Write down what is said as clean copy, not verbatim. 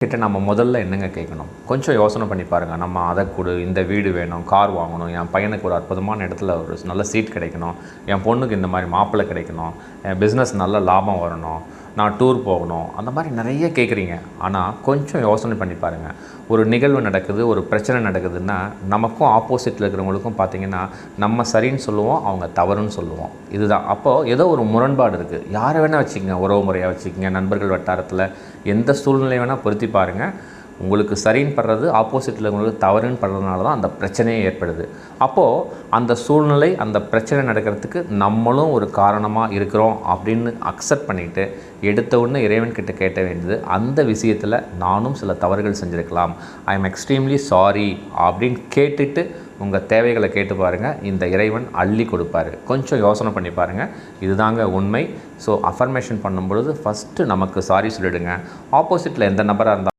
கிட்ட நம்ம முதல்ல என்னங்க கேட்கணும்? கொஞ்சம் யோசனை பண்ணி பாருங்கள். நம்ம அதை கொடு, இந்த வீடு வேணும், கார் வாங்கணும், என் பையனுக்கு ஒரு அற்புதமான இடத்துல ஒரு நல்ல சீட் கிடைக்கணும், என் பொண்ணுக்கு இந்த மாதிரி மாப்பிள்ளை கிடைக்கணும், என் பிஸ்னஸ் நல்ல லாபம் வரணும், நான் டூர் போகணும், அந்த மாதிரி நிறைய கேட்குறீங்க. ஆனால் கொஞ்சம் யோசனை பண்ணி பாருங்கள். ஒரு நிகழ்வு நடக்குது, ஒரு பிரச்சனை நடக்குதுன்னா நமக்கும் ஆப்போசிட்டில் இருக்கிறவங்களுக்கும் பார்த்திங்கன்னா நம்ம சரின்னு சொல்லுவோம், அவங்க தவறுன்னு சொல்லுவோம். இதுதான். அப்போது ஏதோ ஒரு முரண்பாடு இருக்குது. யாரை வேணால் வச்சுக்கங்க, உறவு முறையாக வச்சுக்கோங்க, நண்பர்கள் வட்டாரத்தில் எந்த சூழ்நிலை வேணால் பொருத்தி பாருங்கள். உங்களுக்கு சரின்னு படுறது ஆப்போசிட்டில் உங்களுக்கு தவறுன்னு படுறதுனால தான் அந்த பிரச்சனையே ஏற்படுது. அப்போது அந்த சூழ்நிலை, அந்த பிரச்சனை நடக்கிறதுக்கு நம்மளும் ஒரு காரணமாக இருக்கிறோம் அப்படின்னு அக்செப்ட் பண்ணிவிட்டு எடுத்த உடனே இறைவன்கிட்ட கேட்ட வேண்டியது, அந்த விஷயத்தில் நானும் சில தவறுகள் செஞ்சுருக்கலாம், ஐ எம் எக்ஸ்ட்ரீம்லி சாரி அப்படின்னு கேட்டுட்டு உங்கள் தேவைகளை கேட்டு பாருங்கள். இந்த இறைவன் அள்ளி கொடுப்பார். கொஞ்சம் யோசனை பண்ணி பாருங்கள். இதுதாங்க உண்மை. ஸோ அஃபர்மேஷன் பண்ணும்பொழுது ஃபஸ்ட்டு நமக்கு சாரி சொல்லிவிடுங்க. ஆப்போசிட்டில் எந்த நபராக இருந்தாலும்